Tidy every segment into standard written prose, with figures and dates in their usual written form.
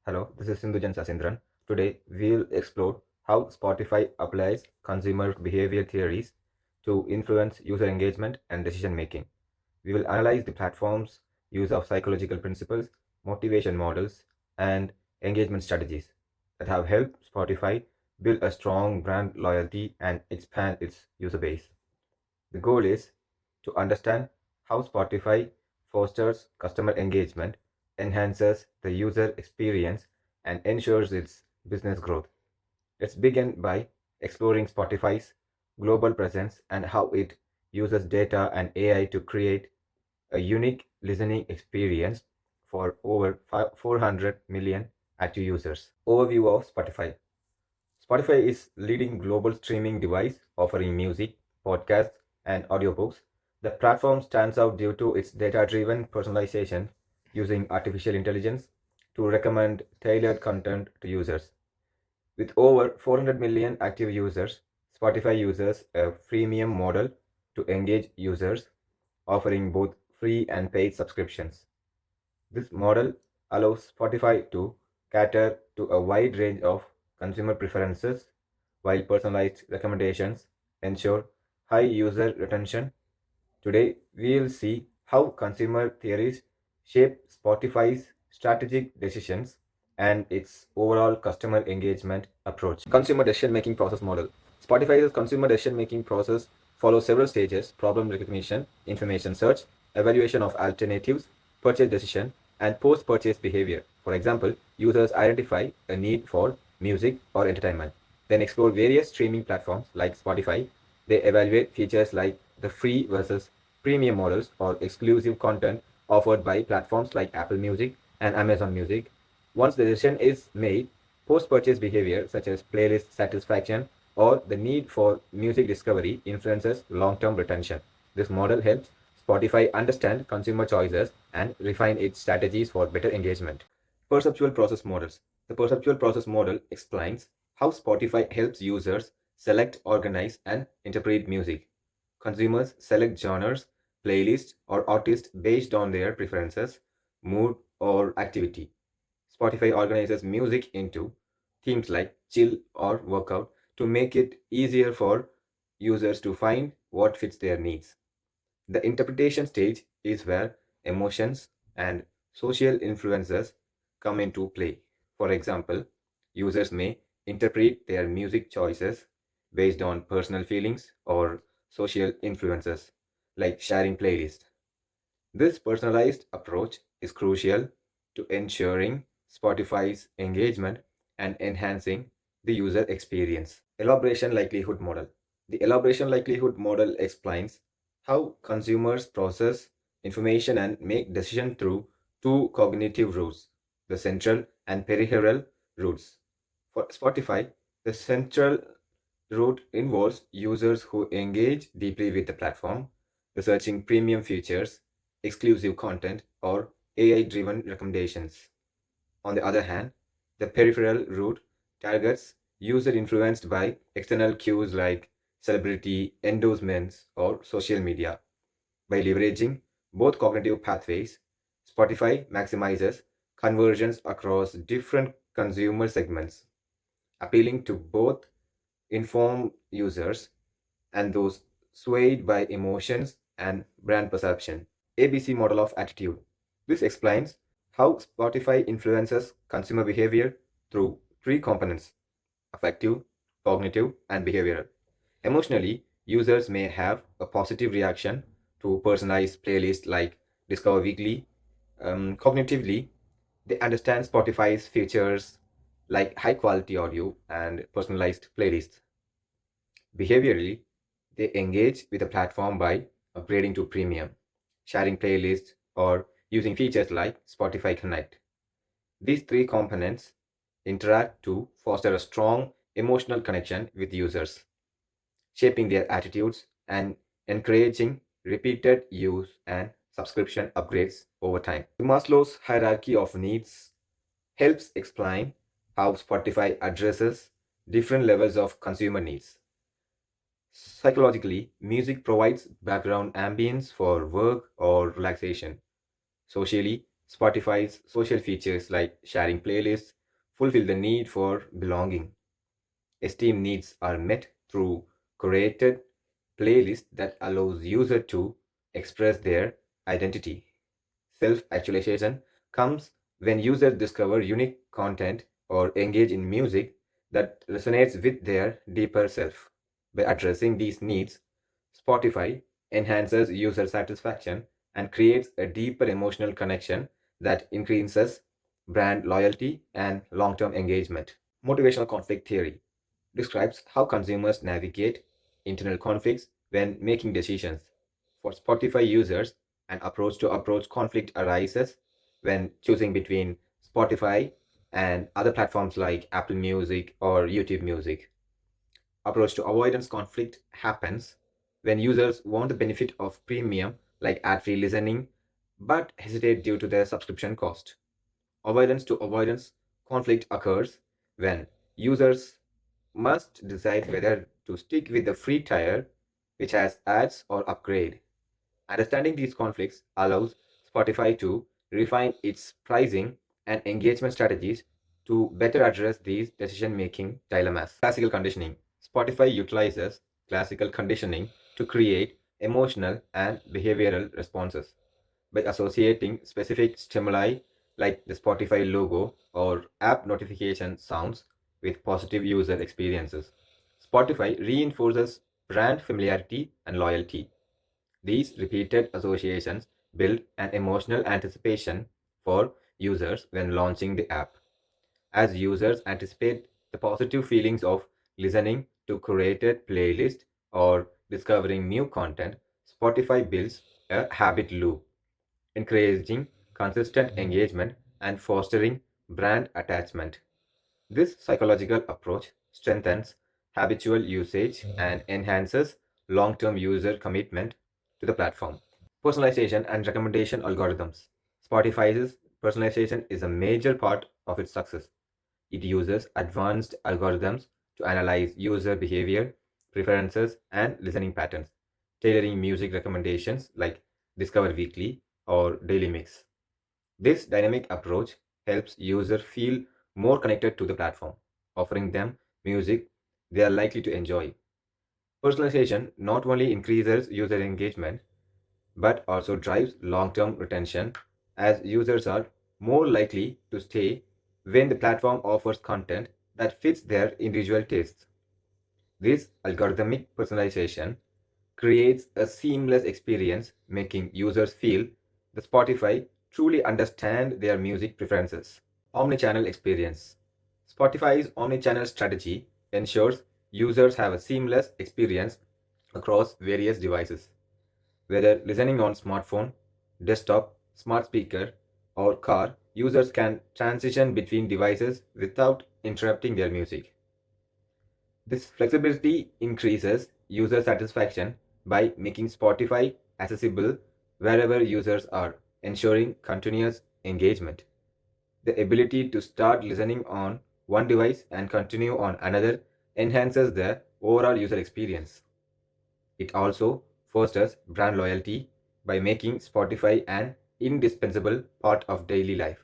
Hello, this is Sindhujan Sasindran. Today, we'll explore how Spotify applies consumer behavior theories to influence user engagement and decision making. We will analyze the platform's use of psychological principles, motivation models, and engagement strategies that have helped Spotify build a strong brand loyalty and expand its user base. The goal is to understand how Spotify fosters customer engagement, enhances the user experience, and ensures its business growth. Let's begin by exploring Spotify's global presence and how it uses data and AI to create a unique listening experience for over 400 million active users. Overview of Spotify. Spotify is leading global streaming device offering music, podcasts, and audiobooks. The platform stands out due to its data-driven personalization using artificial intelligence to recommend tailored content to users. With over 400 million active users, Spotify uses a freemium model to engage users, offering both free and paid subscriptions. This model allows Spotify to cater to a wide range of consumer preferences, while personalized recommendations ensure high user retention. Today, we'll see how consumer theories shape Spotify's strategic decisions and its overall customer engagement approach. Consumer decision making process model. Spotify's consumer decision making process follows several stages: problem recognition, information search, evaluation of alternatives, purchase decision, and post purchase behavior. For example, users identify a need for music or entertainment, then explore various streaming platforms like Spotify. They evaluate features like the free versus premium models or exclusive content offered by platforms like Apple Music and Amazon Music. Once the decision is made, post purchase behavior such as playlist satisfaction or the need for music discovery influences long term retention. This model helps Spotify understand consumer choices and refine its strategies for better engagement. Perceptual process models. The perceptual process model explains how Spotify helps users select, organize, and interpret music. Consumers select genres, playlists, or artists based on their preferences, mood, or activity. Spotify organizes music into themes like chill or workout to make it easier for users to find what fits their needs. The interpretation stage is where emotions and social influences come into play. For example, users may interpret their music choices based on personal feelings or social influences, like sharing playlists. This personalized approach is crucial to ensuring Spotify's engagement and enhancing the user experience. Elaboration likelihood model. The elaboration likelihood model explains how consumers process information and make decisions through two cognitive routes, the central and peripheral routes. For Spotify, the central route involves users who engage deeply with the platform, researching premium features, exclusive content, or AI driven recommendations. On the other hand, the peripheral route targets user influenced by external cues like celebrity endorsements or social media. By leveraging both cognitive pathways, Spotify maximizes conversions across different consumer segments, appealing to both informed users and those swayed by emotions and brand perception. ABC model of attitude. This explains how Spotify influences consumer behavior through three components: affective, cognitive, and behavioral. Emotionally, users may have a positive reaction to personalized playlists like Discover Weekly. Cognitively, they understand Spotify's features like high quality audio and personalized playlists. Behaviorally, they engage with the platform by upgrading to premium, sharing playlists, or using features like Spotify Connect. These three components interact to foster a strong emotional connection with users, shaping their attitudes and encouraging repeated use and subscription upgrades over time. Maslow's hierarchy of needs helps explain how Spotify addresses different levels of consumer needs. Psychologically, music provides background ambience for work or relaxation. Socially, Spotify's social features like sharing playlists fulfill the need for belonging. Esteem needs are met through curated playlists that allows user to express their identity. Self-actualization comes when users discover unique content or engage in music that resonates with their deeper self. By addressing these needs, Spotify enhances user satisfaction and creates a deeper emotional connection that increases brand loyalty and long-term engagement. Motivational conflict theory describes how consumers navigate internal conflicts when making decisions. For Spotify users, an approach to approach conflict arises when choosing between Spotify and other platforms like Apple Music or YouTube Music. Approach to avoidance conflict happens when users want the benefit of premium like ad-free listening but hesitate due to their subscription cost. Avoidance to avoidance conflict occurs when users must decide whether to stick with the free tier, which has ads, or upgrade. Understanding these conflicts allows Spotify to refine its pricing and engagement strategies to better address these decision making dilemmas. Classical conditioning. Spotify utilizes classical conditioning to create emotional and behavioral responses by associating specific stimuli like the Spotify logo or app notification sounds with positive user experiences. Spotify reinforces brand familiarity and loyalty. These repeated associations build an emotional anticipation for users when launching the app. As users anticipate the positive feelings of listening to curated playlists or discovering new content, Spotify builds a habit loop encouraging consistent engagement and fostering brand attachment. This psychological approach strengthens habitual usage and enhances long term user commitment to the platform. Personalization and recommendation algorithms. Spotify's personalization is a major part of its success. It uses advanced algorithms to analyze user behavior, preferences, and listening patterns, tailoring music recommendations like Discover Weekly or Daily Mix. This dynamic approach helps users feel more connected to the platform, offering them music they are likely to enjoy. Personalization not only increases user engagement but also drives long term retention as users are more likely to stay when the platform offers content that fits their individual tastes. This algorithmic personalization creates a seamless experience, making users feel that Spotify truly understand their music preferences. Omnichannel experience. Spotify's omnichannel strategy ensures users have a seamless experience across various devices. Whether listening on smartphone, desktop, smart speaker, or car, users can transition between devices without interrupting their music. This flexibility increases user satisfaction by making Spotify accessible wherever users are, ensuring continuous engagement. The ability to start listening on one device and continue on another enhances the overall user experience. It also fosters brand loyalty by making Spotify an indispensable part of daily life,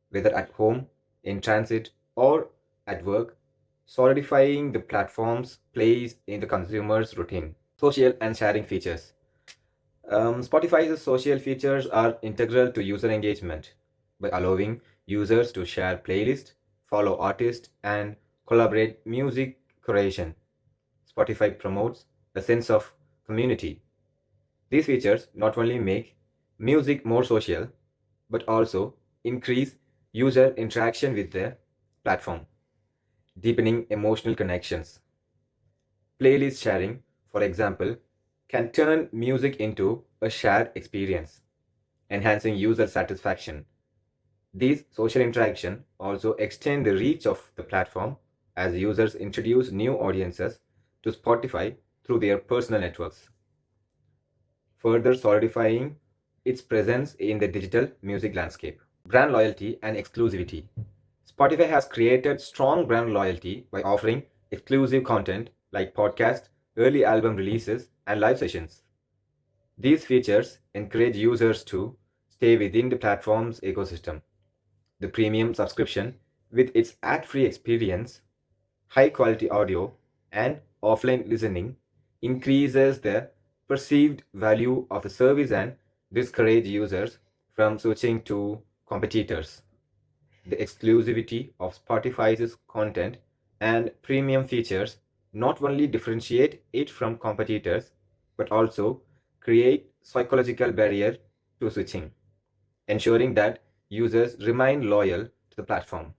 whether at home, in transit, or at work, solidifying the platform's place in the consumer's routine. Social and sharing features. Spotify's social features are integral to user engagement by allowing users to share playlists, follow artists, and collaborate music creation. Spotify promotes a sense of community. These features not only make music more social, but also increase user interaction with the platform, deepening emotional connections. Playlist sharing, for example, can turn music into a shared experience, enhancing user satisfaction. These social interactions also extend the reach of the platform as users introduce new audiences to Spotify through their personal networks, further solidifying its presence in the digital music landscape. Brand loyalty and exclusivity. Spotify has created strong brand loyalty by offering exclusive content like podcasts, early album releases, and live sessions. These features encourage users to stay within the platform's ecosystem. The premium subscription, with its ad-free experience, high-quality audio, and offline listening, increases the perceived value of the service and discourage users from switching to competitors. The exclusivity of Spotify's content and premium features not only differentiate it from competitors but also create psychological barrier to switching, ensuring that users remain loyal to the platform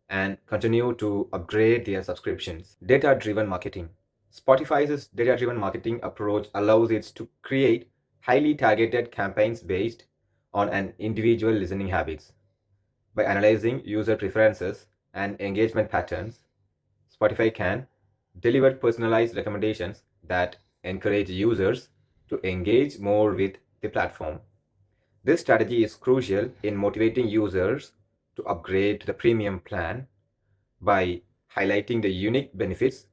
and continue to upgrade their subscriptions. Data driven marketing. Spotify's data driven marketing approach allows it to create highly targeted campaigns based on an individual listening habits. By analyzing user preferences and engagement patterns, Spotify can deliver personalized recommendations that encourage users to engage more with the platform. This strategy is crucial in motivating users to upgrade to the premium plan by highlighting the unique benefits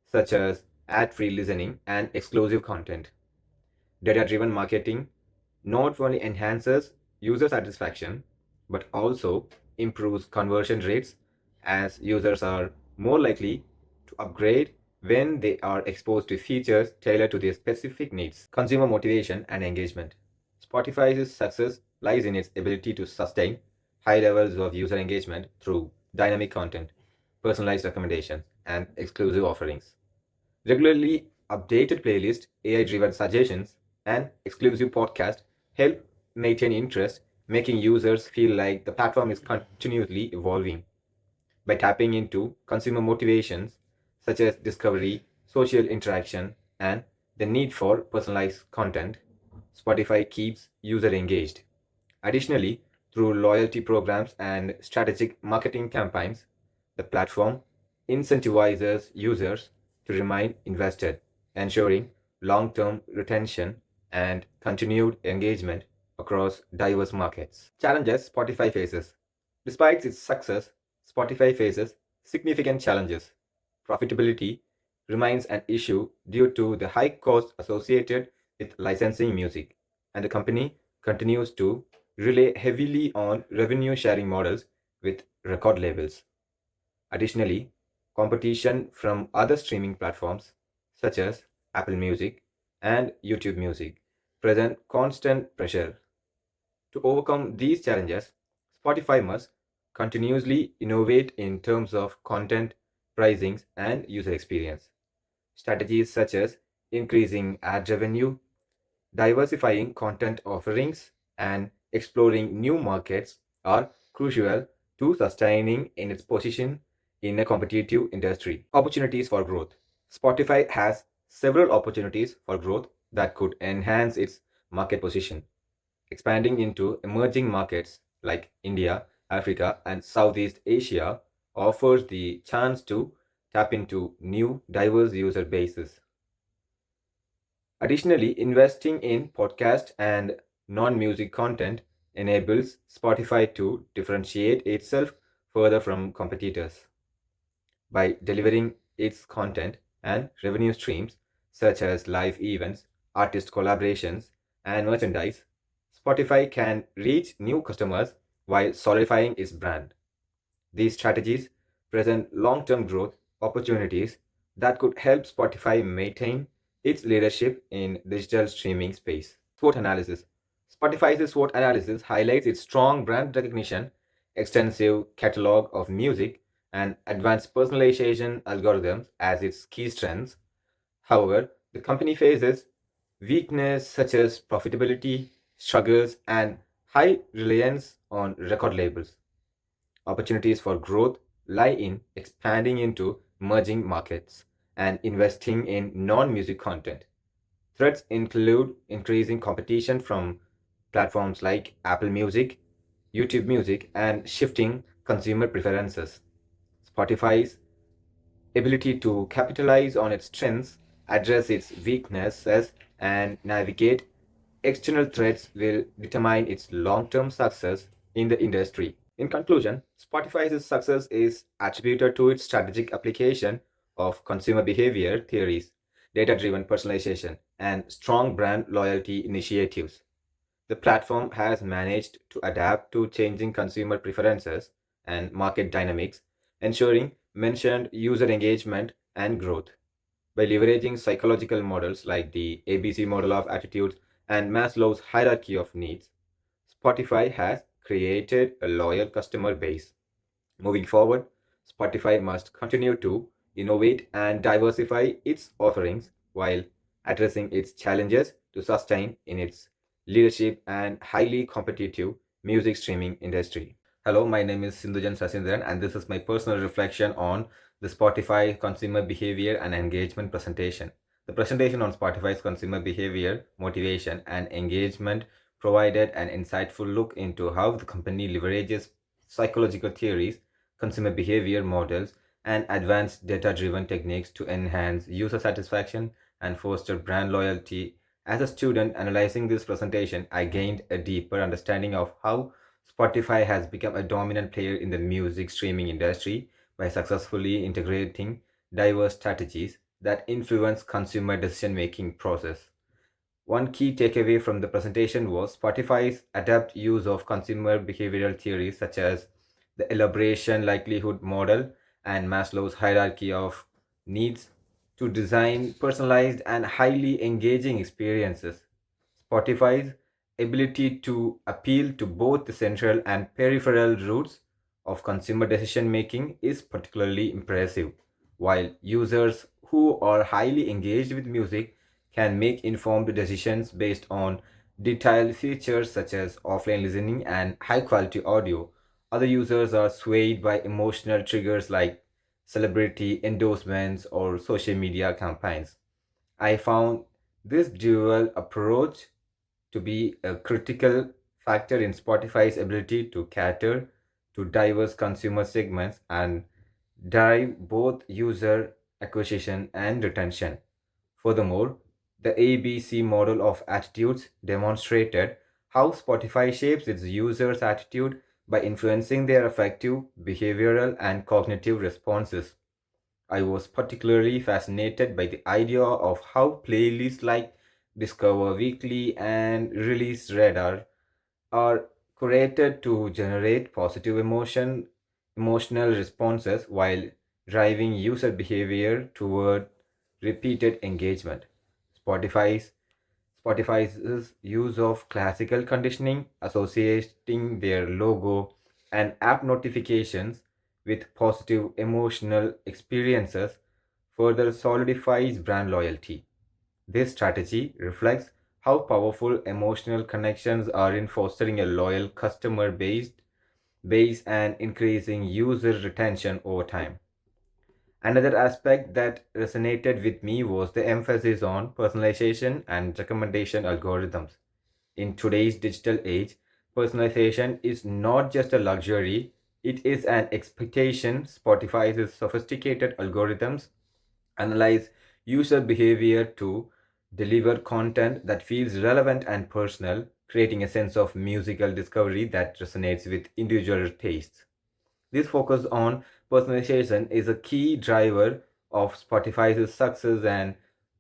such as ad-free listening and exclusive content. Data-driven marketing not only enhances user satisfaction but also improves conversion rates as users are more likely to upgrade when they are exposed to features tailored to their specific needs. Consumer motivation and engagement. Spotify's success lies in its ability to sustain high levels of user engagement through dynamic content, personalized recommendations, and exclusive offerings. Regularly updated playlists, AI-driven suggestions, and exclusive podcasts help maintain interest, making users feel like the platform is continuously evolving. By tapping into consumer motivations such as discovery, social interaction, and the need for personalized content, Spotify keeps user engaged. Additionally, through loyalty programs and strategic marketing campaigns, the platform incentivizes users to remain invested, ensuring long term retention and continued engagement across diverse markets. Challenges Spotify faces. Despite its success, Spotify faces significant challenges. Profitability remains an issue due to the high cost associated with licensing music, and the company continues to rely heavily on revenue sharing models with record labels. Additionally, competition from other streaming platforms such as Apple Music and YouTube Music present constant pressure. To overcome these challenges, Spotify must continuously innovate in terms of content, pricing, and user experience. Strategies such as increasing ad revenue, diversifying content offerings, and exploring new markets are crucial to sustaining in its position in a competitive industry. Opportunities for growth. Spotify has several opportunities for growth that could enhance its market position. Expanding into emerging markets like India, Africa, and Southeast Asia offers the chance to tap into new, diverse user bases. Additionally, investing in podcast and non music content enables Spotify to differentiate itself further from competitors. By delivering its content and revenue streams, such as live events, artist collaborations, and merchandise, Spotify can reach new customers while solidifying its brand. These strategies present long term growth opportunities that could help Spotify maintain its leadership in digital streaming space. SWOT analysis. Spotify's SWOT analysis highlights its strong brand recognition, extensive catalog of music, and advanced personalization algorithms as its key strengths. However, the company faces weaknesses such as profitability, struggles, and high reliance on record labels. Opportunities for growth lie in expanding into emerging markets and investing in non music content. Threats include increasing competition from platforms like Apple Music, YouTube Music, and shifting consumer preferences. Spotify's ability to capitalize on its strengths, address its weaknesses, and navigate external threats will determine its long term success in the industry. In conclusion, Spotify's success is attributed to its strategic application of consumer behavior theories, data driven personalization, and strong brand loyalty initiatives. The platform has managed to adapt to changing consumer preferences and market dynamics, ensuring mentioned user engagement and growth. By leveraging psychological models like the ABC model of attitudes and Maslow's hierarchy of needs, Spotify has created a loyal customer base. Moving forward, Spotify must continue to innovate and diversify its offerings while addressing its challenges to sustain in its leadership and highly competitive music streaming industry. Hello, my name is Sindhujan Sasindran, and this is my personal reflection on the Spotify consumer behavior and engagement presentation. The presentation on Spotify's consumer behavior, motivation, and engagement provided an insightful look into how the company leverages psychological theories, consumer behavior models, and advanced data driven techniques to enhance user satisfaction and foster brand loyalty. As a student analyzing this presentation, I gained a deeper understanding of how Spotify has become a dominant player in the music streaming industry by successfully integrating diverse strategies that influence consumer decision making process. One key takeaway from the presentation was Spotify's adept use of consumer behavioral theories such as the elaboration likelihood model and Maslow's hierarchy of needs to design personalized and highly engaging experiences. Spotify's ability to appeal to both the central and peripheral routes of consumer decision making is particularly impressive. While users who are highly engaged with music can make informed decisions based on detailed features such as offline listening and high quality audio, other users are swayed by emotional triggers like celebrity endorsements or social media campaigns. I found this dual approach to be a critical factor in Spotify's ability to cater to diverse consumer segments and drive both user acquisition and retention. Furthermore, the ABC model of attitudes demonstrated how Spotify shapes its users' attitude by influencing their affective, behavioral, and cognitive responses. I was particularly fascinated by the idea of how playlists like Discover Weekly and Release Radar are curated to generate positive emotional responses while driving user behavior toward repeated engagement. Spotify's Spotify's use of classical conditioning, associating their logo and app notifications with positive emotional experiences, further solidifies brand loyalty. This strategy reflects how powerful emotional connections are in fostering a loyal customer base and increasing user retention over time. Another aspect that resonated with me was the emphasis on personalization and recommendation algorithms. In today's digital age, personalization is not just a luxury, it is an expectation. Spotify's sophisticated algorithms analyze user behavior to deliver content that feels relevant and personal, creating a sense of musical discovery that resonates with individual tastes. This focus on personalization is a key driver of Spotify's success and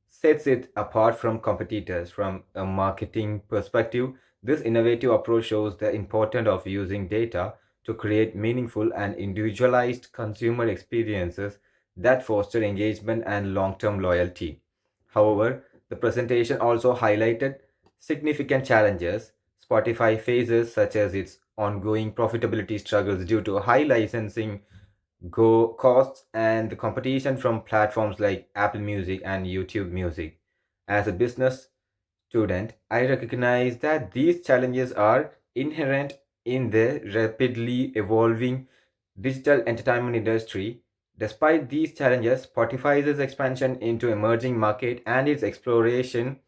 sets it apart from competitors. From a marketing perspective, this innovative approach shows the importance of using data to create meaningful and individualized consumer experiences that foster engagement and long term loyalty. However, the presentation also highlighted significant challenges Spotify faces, such as its ongoing profitability struggles due to high licensing costs and the competition from platforms like Apple Music and YouTube Music. As a business student, I recognize that these challenges are inherent in the rapidly evolving digital entertainment industry. Despite these challenges, Spotify's expansion into emerging market and its exploration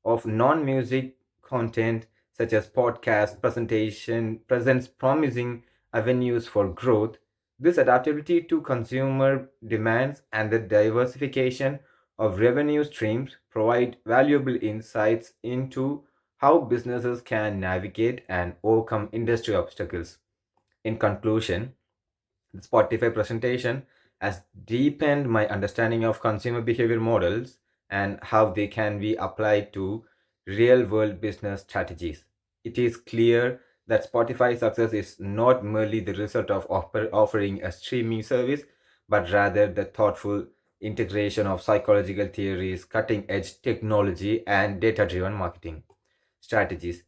of non-music content such as podcast presentation presents promising avenues for growth. This adaptability to consumer demands and the diversification of revenue streams provide valuable insights into how businesses can navigate and overcome industry obstacles. In conclusion, the Spotify presentation has deepened my understanding of consumer behavior models and how they can be applied to real world business strategies. it is clear that Spotify's success is not merely the result of offering a streaming service, but rather the thoughtful integration of psychological theories, cutting edge technology, and data driven marketing strategies.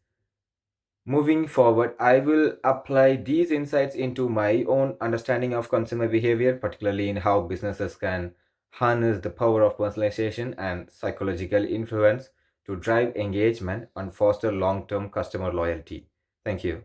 Moving forward, I will apply these insights into my own understanding of consumer behavior, particularly in how businesses can harness the power of personalization and psychological influence to drive engagement and foster long term customer loyalty. Thank you.